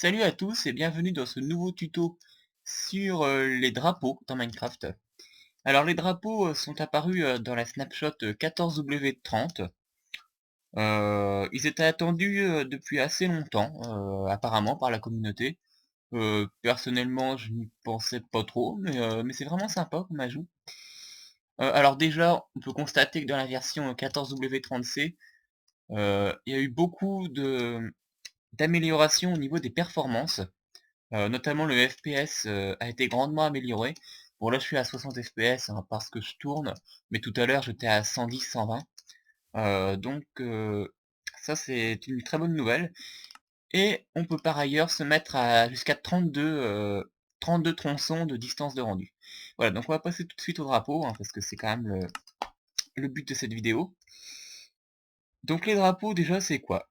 Salut à tous et bienvenue dans ce nouveau tuto sur les drapeaux dans Minecraft. Alors les drapeaux sont apparus dans la snapshot 14W30. Ils étaient attendus depuis assez longtemps, apparemment par la communauté. Personnellement, je n'y pensais pas trop, mais c'est vraiment sympa comme ajout. Alors déjà, on peut constater que dans la version 14W30C, il y a eu beaucoup d'améliorations au niveau des performances. Notamment le FPS a été grandement amélioré. Bon là je suis à 60 FPS hein, parce que je tourne, mais tout à l'heure j'étais à 110-120. Ça c'est une très bonne nouvelle. Et on peut par ailleurs se mettre à jusqu'à 32 tronçons de distance de rendu. Voilà, donc on va passer tout de suite au drapeau, hein, parce que c'est quand même le but de cette vidéo. Donc les drapeaux déjà c'est quoi?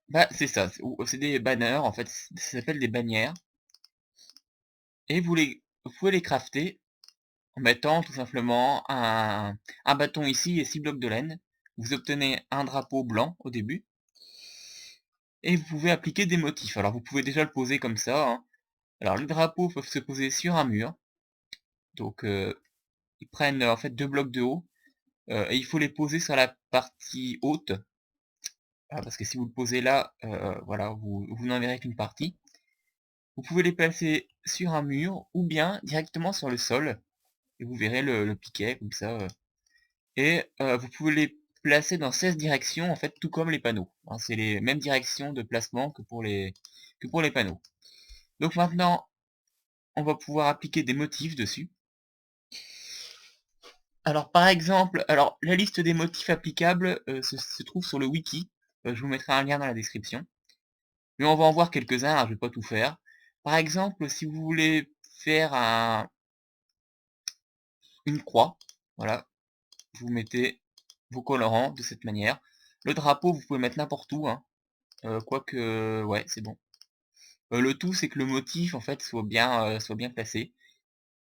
Bah c'est ça, c'est des banners, en fait, ça s'appelle des bannières. Et vous pouvez les crafter en mettant tout simplement un bâton ici et 6 blocs de laine. Vous obtenez un drapeau blanc au début, et vous pouvez appliquer des motifs. Alors vous pouvez déjà le poser comme ça, hein. Alors les drapeaux peuvent se poser sur un mur, donc ils prennent en fait 2 blocs de haut, et il faut les poser sur la partie haute, parce que si vous le posez là, voilà, vous n'en verrez qu'une partie. Vous pouvez les placer sur un mur, ou bien directement sur le sol, et vous verrez le piquet comme ça, et vous pouvez les placer dans 16 directions, en fait, tout comme les panneaux, hein. C'est les mêmes directions de placement que pour les panneaux. Donc maintenant, on va pouvoir appliquer des motifs dessus. Alors par exemple, la liste des motifs applicables se trouve sur le wiki. Je vous mettrai un lien dans la description. Mais on va en voir quelques-uns, hein, je vais pas tout faire. Par exemple, si vous voulez faire une croix, voilà, vous mettez vos colorants de cette manière. Le drapeau, vous pouvez mettre n'importe où, hein. Quoique, ouais, c'est bon. Le tout, c'est que le motif, en fait, soit bien placé.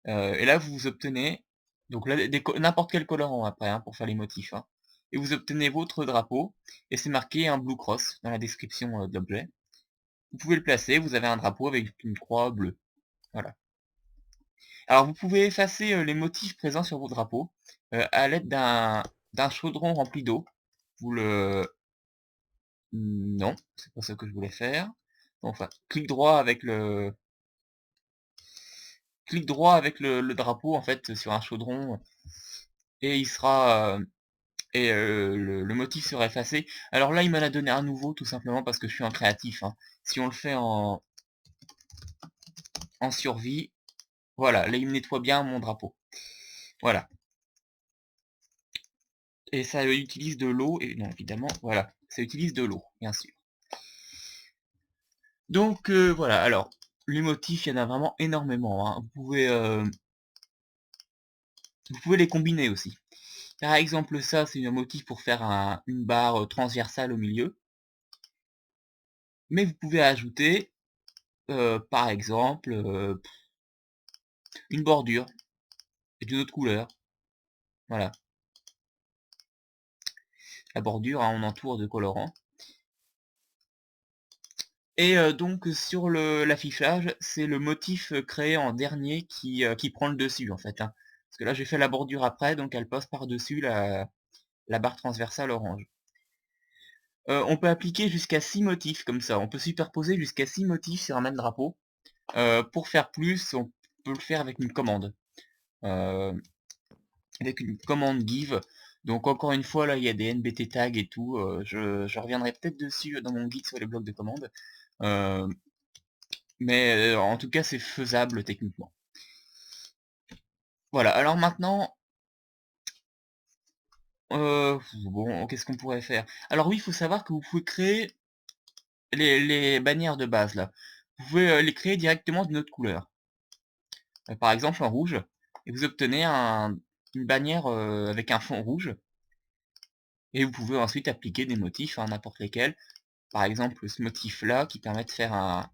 Et là, vous obtenez, donc là, n'importe quel colorant après, hein, pour faire les motifs, hein. Et vous obtenez votre drapeau, et c'est marqué un Blue Cross dans la description de l'objet. Vous pouvez le placer, vous avez un drapeau avec une croix bleue. Voilà. Alors, vous pouvez effacer les motifs présents sur vos drapeaux à l'aide d'un chaudron rempli d'eau. Vous le... Non, c'est pas ça que je voulais faire. Enfin, clic droit avec le drapeau en fait sur un chaudron, et il sera le motif sera effacé. Alors là il m'en a donné un nouveau tout simplement parce que je suis un créatif, hein. Si on le fait en survie, voilà, là il me nettoie bien mon drapeau. Voilà. Et ça utilise de l'eau, et non évidemment, voilà, ça utilise de l'eau, bien sûr. Donc voilà, alors les motifs, il y en a vraiment énormément, hein. Vous pouvez les combiner aussi. Par exemple, ça, c'est un motif pour faire une barre transversale au milieu. Mais vous pouvez ajouter, par exemple, une bordure et d'une autre couleur. Voilà. La bordure, hein, on entoure de colorant. Et donc sur l'affichage, c'est le motif créé en dernier qui prend le dessus, en fait, hein. Parce que là, j'ai fait la bordure après, donc elle passe par-dessus la barre transversale orange. On peut appliquer jusqu'à 6 motifs comme ça. On peut superposer jusqu'à 6 motifs sur un même drapeau. Pour faire plus, on peut le faire euh, avec une commande give. Donc encore une fois, là, il y a des NBT tags et tout. Je reviendrai peut-être dessus dans mon guide sur les blocs de commande. Euh, mais en tout cas, c'est faisable techniquement. Voilà, alors maintenant, bon, qu'est-ce qu'on pourrait faire? Alors oui, il faut savoir que vous pouvez créer les bannières de base, là. Vous pouvez les créer directement d'une autre couleur. Par exemple en rouge, et vous obtenez une bannière avec un fond rouge, et vous pouvez ensuite appliquer des motifs, hein, n'importe lesquels. Par exemple ce motif là qui permet de faire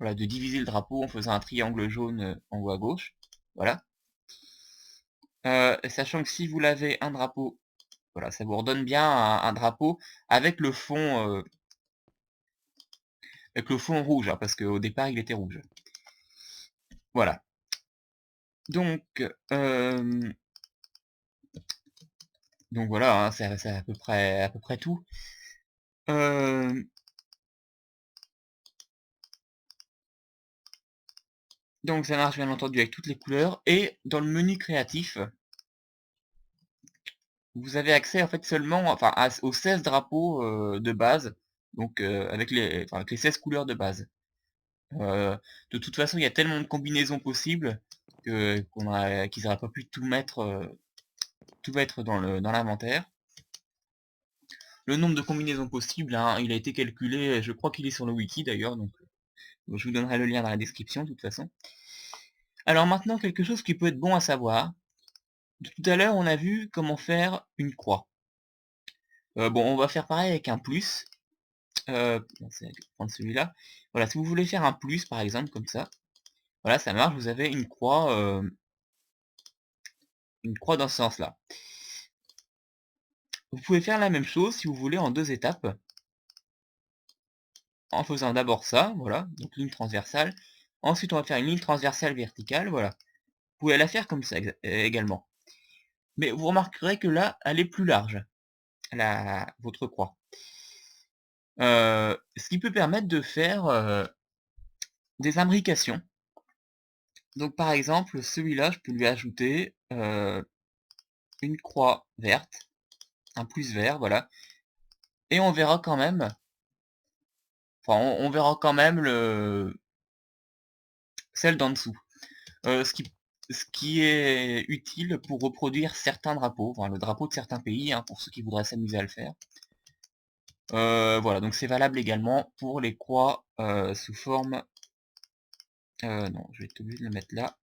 voilà, de diviser le drapeau en faisant un triangle jaune en haut à gauche. Voilà. Sachant que si vous l'avez un drapeau, voilà, ça vous redonne bien un drapeau avec le fond avec le fond rouge, hein, parce qu'au départ il était rouge. Voilà. Donc, donc voilà, hein, c'est à peu près tout. Donc ça marche bien entendu avec toutes les couleurs. Et dans le menu créatif, vous avez accès en fait seulement enfin aux 16 drapeaux de base. Donc avec les 16 couleurs de base. De toute façon, il y a tellement de combinaisons possibles qu'ils n'auraient pas pu tout mettre dans l'inventaire. Le nombre de combinaisons possibles, hein, il a été calculé, je crois qu'il est sur le wiki d'ailleurs, donc je vous donnerai le lien dans la description de toute façon. Alors maintenant, quelque chose qui peut être bon à savoir. Tout à l'heure, on a vu comment faire une croix. Bon, on va faire pareil avec un plus. C'est prendre celui-là. Voilà, si vous voulez faire un plus, par exemple, comme ça, voilà, ça marche, vous avez une croix dans ce sens-là. Vous pouvez faire la même chose, si vous voulez, en 2 étapes. En faisant d'abord ça, voilà, donc ligne transversale. Ensuite, on va faire une ligne transversale verticale, voilà. Vous pouvez la faire comme ça également. Mais vous remarquerez que là, elle est plus large, votre croix. Ce qui peut permettre de faire des imbrications. Donc par exemple, celui-là, je peux lui ajouter une croix verte, un plus vert, voilà. Et on verra quand même, enfin on verra quand même celle d'en dessous. Ce qui est utile pour reproduire certains drapeaux, enfin le drapeau de certains pays, hein, pour ceux qui voudraient s'amuser à le faire. Voilà, donc c'est valable également pour les croix sous forme... non, je vais être obligé de le mettre là.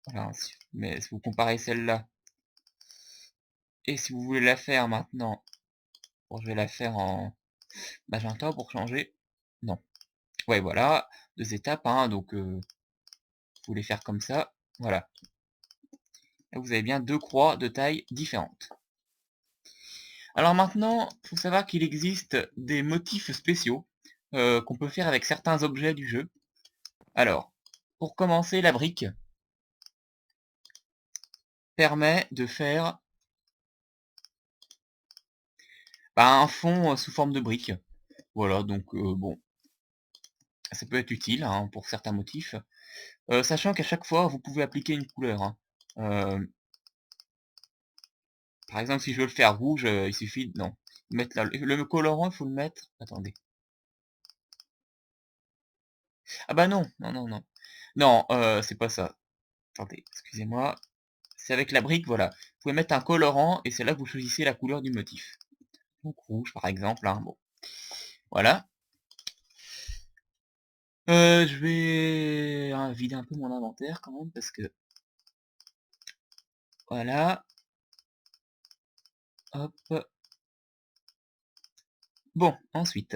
Voilà, mais si vous comparez celle-là, et si vous voulez la faire maintenant, bon, je vais la faire en magenta pour changer. Non. Ouais, voilà, 2 étapes, hein, donc vous voulez faire comme ça, voilà. Là, vous avez bien 2 croix de taille différentes. Alors maintenant, il faut savoir qu'il existe des motifs spéciaux qu'on peut faire avec certains objets du jeu. Alors, pour commencer, la brique permet de faire un fond sous forme de brique. Voilà, donc bon, ça peut être utile hein, pour certains motifs. Sachant qu'à chaque fois, vous pouvez appliquer une couleur. Hein. Par exemple, si je veux le faire rouge, il suffit de... Non. Mettre là. Le colorant, il faut le mettre... Attendez. Ah bah non, non, non, non. Non, c'est pas ça. Attendez, excusez-moi. C'est avec la brique, voilà. Vous pouvez mettre un colorant, et c'est là que vous choisissez la couleur du motif. Donc rouge, par exemple. Hein, bon. Voilà. Je vais vider un peu mon inventaire quand même, parce que... Voilà. Hop. Bon, ensuite.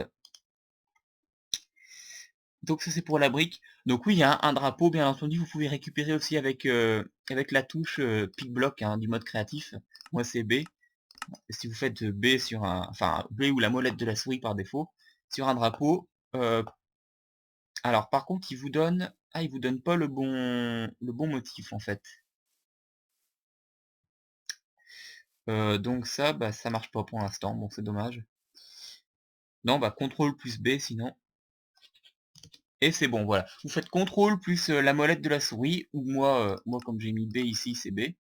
Donc ça c'est pour la brique. Donc oui, il y a un drapeau, bien entendu, vous pouvez récupérer aussi avec la touche pick block hein, du mode créatif. Moi c'est B. Si vous faites B sur enfin B ou la molette de la souris par défaut, sur un drapeau. Alors par contre il vous donne. Ah il vous donne pas le bon motif en fait. Donc ça, bah ça marche pas pour l'instant, bon c'est dommage. Non bah CTRL plus B sinon. Et c'est bon, voilà. Vous faites CTRL plus la molette de la souris, ou moi comme j'ai mis B ici, c'est B.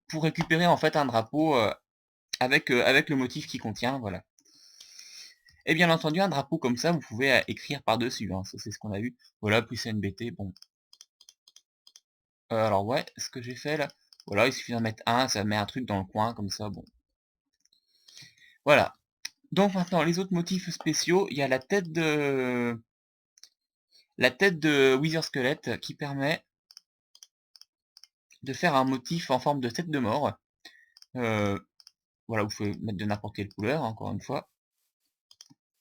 Pour récupérer en fait un drapeau avec le motif qui contient, voilà. Et bien entendu, un drapeau comme ça, vous pouvez écrire par-dessus, hein, ça c'est ce qu'on a vu. Voilà, plus NBT, bon. Alors ouais, ce que j'ai fait là, voilà, il suffit d'en mettre un, ça met un truc dans le coin, comme ça, bon. Voilà. Donc maintenant, les autres motifs spéciaux, il y a la tête de... Wither Skelett qui permet de faire un motif en forme de tête de mort. Voilà, vous pouvez mettre de n'importe quelle couleur, encore une fois.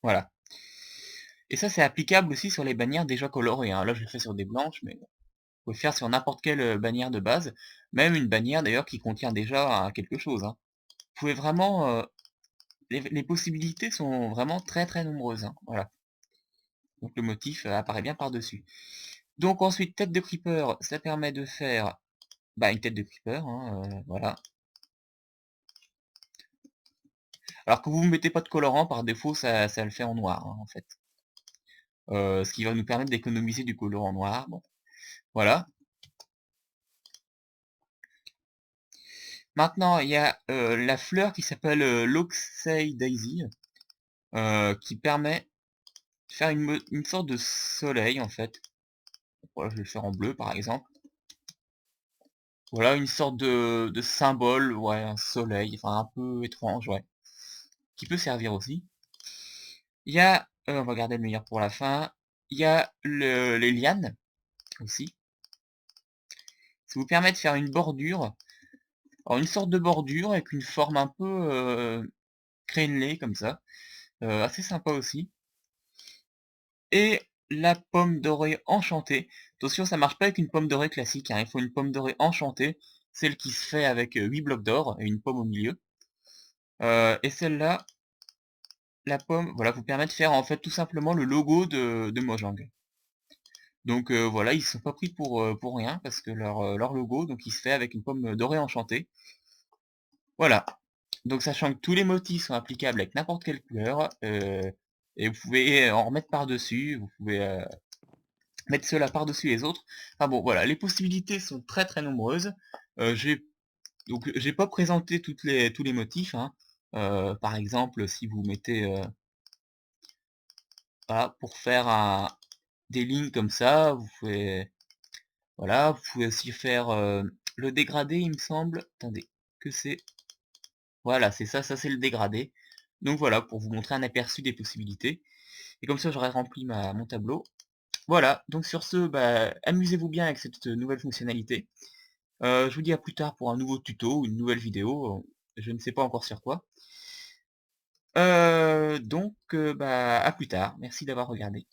Voilà. Et ça, c'est applicable aussi sur les bannières déjà colorées. Hein. Là, je l'ai fait sur des blanches, mais vous pouvez faire sur n'importe quelle bannière de base. Même une bannière, d'ailleurs, qui contient déjà quelque chose. Hein. Vous pouvez vraiment les possibilités sont vraiment très, très nombreuses, hein, voilà. Donc le motif, apparaît bien par-dessus. Donc ensuite, tête de creeper, ça permet de faire, bah, une tête de creeper, hein, voilà. Alors que vous ne mettez pas de colorant, par défaut, ça le fait en noir, hein, en fait. Ce qui va nous permettre d'économiser du colorant noir, bon, voilà. Maintenant, il y a, la fleur qui s'appelle, l'Oxeye Daisy, qui permet de faire une sorte de soleil, en fait. Voilà, je vais le faire en bleu, par exemple. Voilà, une sorte de symbole, ouais, un soleil, enfin un peu étrange, ouais, qui peut servir aussi. Il y a, on va garder le meilleur pour la fin, il y a les lianes, aussi. Ça vous permet de faire une bordure, alors une sorte de bordure avec une forme un peu, crénelée comme ça, assez sympa aussi. Et la pomme dorée enchantée. Attention, ça marche pas avec une pomme dorée classique, hein, il faut une pomme dorée enchantée, celle qui se fait avec, 8 blocs d'or et une pomme au milieu. Et celle-là, la pomme, voilà, vous permet de faire, en fait, tout simplement le logo de Mojang. Donc voilà, ils se sont pas pris pour rien parce que leur logo, donc il se fait avec une pomme dorée enchantée. Voilà. Donc sachant que tous les motifs sont applicables avec n'importe quelle couleur, et vous pouvez en remettre par-dessus, vous pouvez, mettre ceux-là par-dessus les autres. Enfin bon, voilà, les possibilités sont très, très nombreuses. J'ai pas présenté tous les motifs, hein. Par exemple, si vous mettez, voilà, pour faire des lignes comme ça, vous pouvez, voilà, vous pouvez aussi faire, le dégradé, il me semble. Attendez, que c'est? Voilà, c'est ça, ça c'est le dégradé. Donc voilà, pour vous montrer un aperçu des possibilités. Et comme ça, j'aurai rempli mon tableau. Voilà, donc sur ce, bah, amusez-vous bien avec cette nouvelle fonctionnalité. Je vous dis à plus tard pour un nouveau tuto ou une nouvelle vidéo, je ne sais pas encore sur quoi. Donc, bah, à plus tard. Merci d'avoir regardé.